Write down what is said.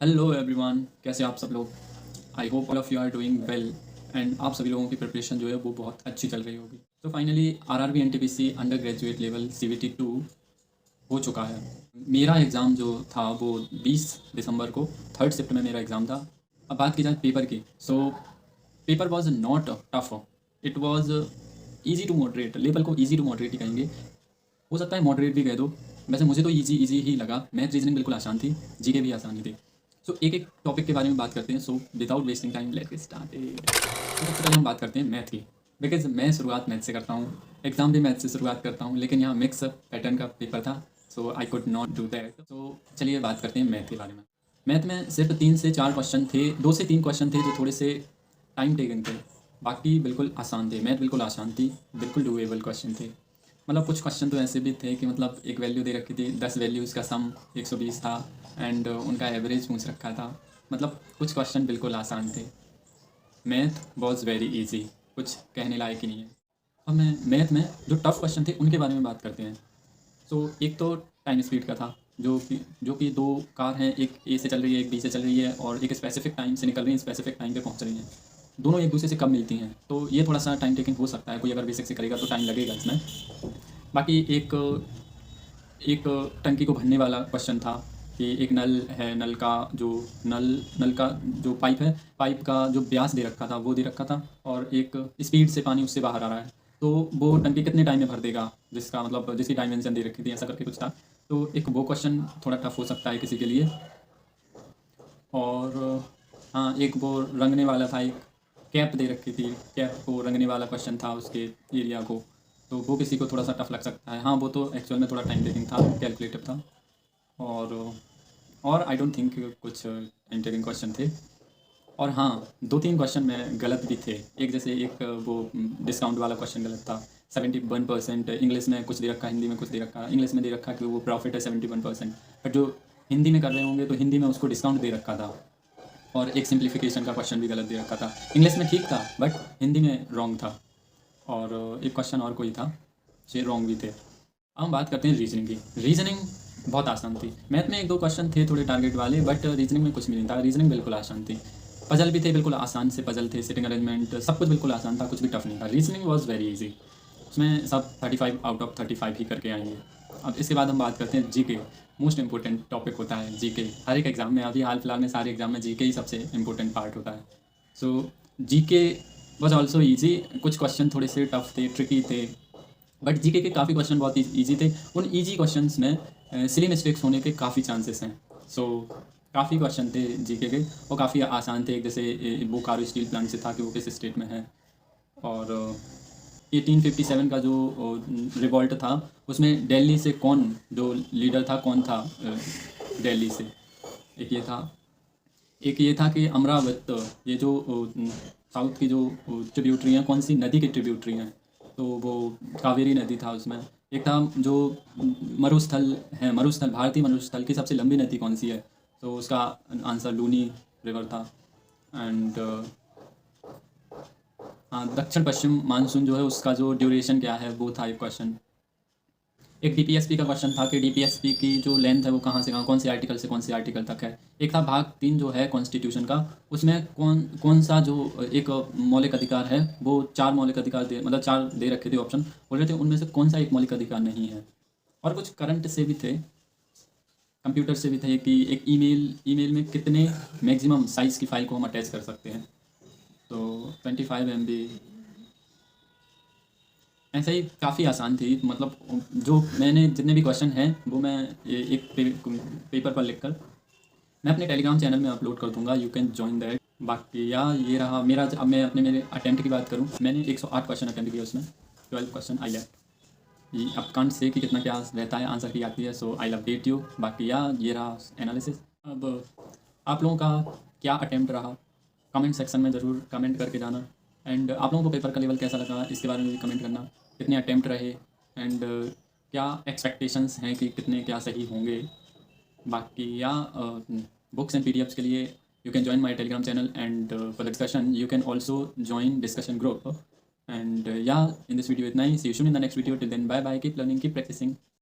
Hello everyone, कैसे आप सब लोग। I hope all of you are doing well and आप सभी लोगों की प्रिपरेशन जो है वो बहुत अच्छी चल रही होगी। तो finally RRB NTPC under graduate level CVT 2 हो चुका है। मेरा एग्ज़ाम जो था वो 20 दिसंबर को थर्ड शिफ्ट में मेरा एग्ज़ाम था। अब बात की जाए पेपर की, so paper was not tough, it was easy to moderate. Level को ईजी टू मॉडरेट ही कहेंगे, हो सकता है मॉडरेट भी कह दो। वैसे मुझे तो इजी इजी ही लगा। मैथ रीजनिंग बिल्कुल आसान थी, जीके भी आसानी थी। सो एक एक टॉपिक के बारे में बात करते हैं। So without wasting time let get started. तो सबसे पहले हम बात करते हैं मैथ की, बिकॉज मैं शुरुआत मैथ से करता हूँ, एग्जाम भी मैथ से शुरुआत करता हूँ, लेकिन यहाँ मिक्स पैटर्न का पेपर था, so I could not do that. So चलिए बात करते हैं मैथ के बारे में। मैथ में सिर्फ 3 से 4 क्वेश्चन थे, 2 से 3 क्वेश्चन थे जो थोड़े से टाइम टेकन थे, बाकी बिल्कुल आसान थे। मैथ बिल्कुल आसान थी, बिल्कुल डूएबल क्वेश्चन थे। मतलब कुछ क्वेश्चन तो ऐसे भी थे कि मतलब एक वैल्यू दे रखी थी, 10 वैल्यूज़ का सम 120 था एंड उनका एवरेज पूछ रखा था। मतलब कुछ क्वेश्चन बिल्कुल आसान थे। मैथ वॉज वेरी इजी, कुछ कहने लायक ही नहीं है। अब मैं मैथ में जो टफ क्वेश्चन थे उनके बारे में बात करते हैं। सो एक तो टाइम स्पीड का था, जो कि दो कार हैं, एक ए से चल रही है, एक बी से चल रही है, और एक स्पेसिफिक टाइम से निकल रही है, स्पेसिफिक टाइम पे पहुंच रही हैं। दोनों एक दूसरे से कब मिलती हैं, तो ये थोड़ा सा टाइम टेकिंग हो सकता है। कोई अगर बेसिक से करेगा तो टाइम लगेगा इसमें। बाकी एक एक टंकी को भरने वाला क्वेश्चन था कि एक नल है, नल का जो नल का जो पाइप है, पाइप का जो व्यास दे रखा था वो दे रखा था, और एक स्पीड से पानी उससे बाहर आ रहा है, तो वो टंकी कितने टाइम में भर देगा, जिसका मतलब जिसकी डायमेंशन दे रखी थी, ऐसा करके कुछ था। तो एक वो क्वेश्चन थोड़ा टफ हो सकता है किसी के लिए। और हाँ, एक वो रंगने वाला था, एक कैप दे रखी थी, कैप को रंगने वाला क्वेश्चन था उसके एरिया को, तो वो किसी को थोड़ा सा टफ लग सकता है। हाँ, वो तो एक्चुअल में थोड़ा टाइम टेकिंग था, कैलकुलेटिव था। और आई डोंट थिंक कुछ टाइम टेकिंग क्वेश्चन थे। और हाँ, 2-3 क्वेश्चन में गलत भी थे। एक जैसे एक वो डिस्काउंट वाला क्वेश्चन गलत था। 71% इंग्लिश में कुछ दे रखा, हिंदी में कुछ दे रखा। इंग्लिश में दे रखा कि वो प्रॉफिट है 71%, बट जो हिंदी में कर रहे होंगे तो हिंदी में उसको डिस्काउंट दे रखा था। और एक सिंप्लीफिकेशन का क्वेश्चन भी गलत दे रखा था। इंग्लिश में ठीक था बट हिंदी में रॉन्ग था। और एक क्वेश्चन और कोई था, ये रॉन्ग भी थे। अब हम बात करते हैं रीजनिंग की। रीजनिंग बहुत आसान थी। मैथ में 1-2 क्वेश्चन थे थोड़े टारगेट वाले, बट रीजनिंग में कुछ भी नहीं था। रीजनिंग बिल्कुल आसान थी। पजल भी थे, बिल्कुल आसान से पजल थे, सिटिंग अरेंजमेंट सब कुछ बिल्कुल आसान था, कुछ भी टफ नहीं था। रीजनिंग वॉज वेरी इजी, उसमें सब 35 आउट ऑफ 35 ही करके आएंगे। अब इसके बाद हम बात करते हैं जीके। मोस्ट इंपॉर्टेंट टॉपिक होता है जीके हर एक एग्ज़ाम में। अभी हाल फिलहाल में सारे एग्ज़ाम में जीके ही सबसे इंपॉर्टेंट पार्ट होता है। सो जीके वॉज ऑल्सो ईजी। कुछ क्वेश्चन थोड़े से टफ थे, ट्रिकी थे, बट जीके के काफ़ी क्वेश्चन बहुत ईजी थे। उन ईजी क्वेश्चंस में सिली मिस्टेक्स होने के काफ़ी चांसेस हैं। सो काफ़ी क्वेश्चन थे जीके के, और काफ़ी आसान थे। एक जैसे बोकारो स्टील प्लांट से था कि वो किस स्टेट में है, और 1857 का जो रिवॉल्ट था उसमें दिल्ली से कौन जो लीडर था, कौन था दिल्ली से। एक ये था, एक ये था कि अमरावत, ये जो साउथ की जो ट्रिब्यूटरी हैं, कौन सी नदी की ट्रिब्यूटरी हैं, तो वो कावेरी नदी था उसमें। एक था जो मरुस्थल है, मरुस्थल, भारतीय मरुस्थल की सबसे लंबी नदी कौन सी है, तो उसका आंसर लूनी रिवर था। एंड हाँ, दक्षिण पश्चिम मानसून जो है उसका जो ड्यूरेशन क्या है, वो था एक क्वेश्चन। एक डीपीएसपी का क्वेश्चन था कि डीपीएसपी की जो लेंथ है वो कहाँ से कहाँ, कौन से आर्टिकल से कौन से आर्टिकल तक है। एक था भाग 3 जो है कॉन्स्टिट्यूशन का, उसमें कौन कौन सा जो एक मौलिक अधिकार है, वो 4 मौलिक अधिकार दे, मतलब 4 दे रखे थे ऑप्शन, बोल रहे थे उनमें से कौन सा एक मौलिक अधिकार नहीं है। और कुछ करंट से भी थे, कंप्यूटर से भी थे कि एक ईमेल में कितने मैक्सिमम साइज़ की फ़ाइल को हम अटैच कर सकते हैं, तो 25 MB। ऐसे ही काफ़ी आसान थी। मतलब जो मैंने जितने भी क्वेश्चन हैं वो मैं एक पेपर पर लिखकर मैं अपने टेलीग्राम चैनल में अपलोड कर दूंगा, यू कैन जॉइन दैट। बाकी या ये रहा मेरा, अब मैं अपने मेरे अटैम्प्ट की बात करूँ, मैंने 108 क्वेश्चन अटैम्प्ट किया, उसमें 12 क्वेश्चन आई लेफ्ट। अब कांट से कि कितना क्या रहता है, आंसर की आती है, सो आई अपडेट यू। बाकी या ये रहा एनालिसिस। अब आप लोगों का क्या अटैम्प्ट रहा, कमेंट सेक्शन में ज़रूर कमेंट करके जाना। एंड आप लोगों को पेपर का लेवल कैसा लगा इसके बारे में भी कमेंट करना, कितने अटैम्प्ट रहे, एंड क्या एक्सपेक्टेशंस हैं कि कितने क्या सही होंगे। बाकी या बुक्स एंड पीडीएफ्स के लिए you can join my Telegram channel, and for discussion you can also join discussion group. And या इन दिस वीडियो इतना ही, see you soon in the next video. Till then bye bye, keep learning, keep practising.